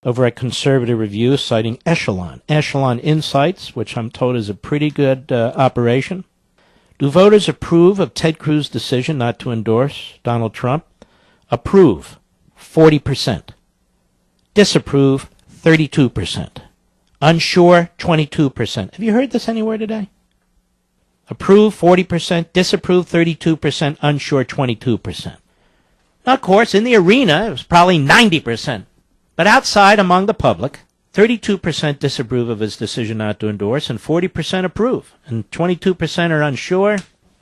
over at Conservative Review, citing Echelon Insights, which I'm told is a pretty good operation. Do voters approve of Ted Cruz's decision not to endorse Donald Trump? Approve, 40%. Disapprove, 32%. Unsure, 22%. Have you heard this anywhere today? Approve, 40%. Disapprove, 32%. Unsure, 22%. Now, of course, in the arena, it was probably 90%. But outside, among the public, 32% disapprove of his decision not to endorse, and 40% approve. And 22% are unsure.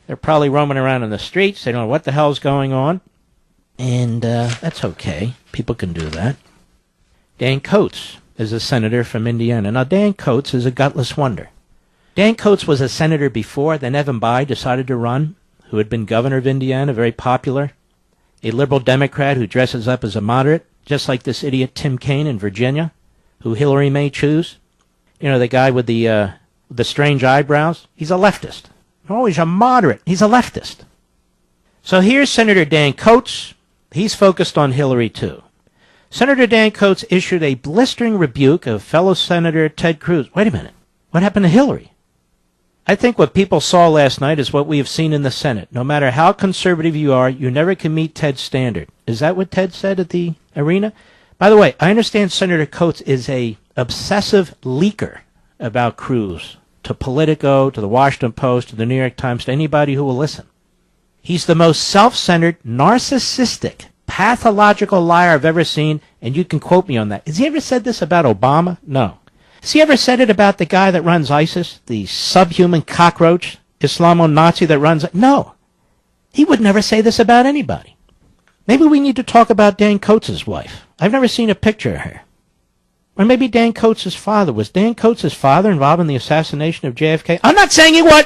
They're probably roaming around in the streets. They don't know what the hell's going on. And that's okay. People can do that. Dan Coates is a senator from Indiana. Now, Dan Coates is a gutless wonder. Dan Coates was a senator before. Then Evan Bayh decided to run, who had been governor of Indiana, very popular. A liberal Democrat who dresses up as a moderate, just like this idiot Tim Kaine in Virginia, who Hillary may choose. You know, the guy with the strange eyebrows? He's a leftist. Oh, he's a moderate. He's a leftist. So here's Senator Dan Coates. He's focused on Hillary, too. Senator Dan Coates issued a blistering rebuke of fellow Senator Ted Cruz. Wait a minute. What happened to Hillary? I think what people saw last night is what we have seen in the Senate. No matter how conservative you are, you never can meet Ted's standard. Is that what Ted said at the arena? By the way, I understand Senator Coates is a obsessive leaker about Cruz to Politico, to the Washington Post, to the New York Times, to anybody who will listen. He's the most self-centered, narcissistic, pathological liar I've ever seen, and you can quote me on that. Has he ever said this about Obama? No. Has he ever said it about the guy that runs ISIS, the subhuman cockroach, Islamo-Nazi that runs it? No. He would never say this about anybody. Maybe we need to talk about Dan Coates' wife. I've never seen a picture of her. Or maybe Dan Coates' father. Was Dan Coates' father involved in the assassination of JFK? I'm not saying he was.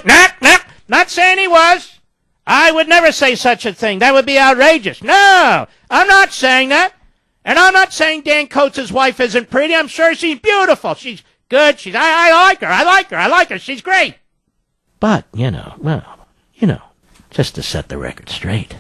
Not saying he was. I would never say such a thing. That would be outrageous. No, I'm not saying that. And I'm not saying Dan Coates' wife isn't pretty. I'm sure she's beautiful. She's good. I like her. I like her. She's great. But, just to set the record straight.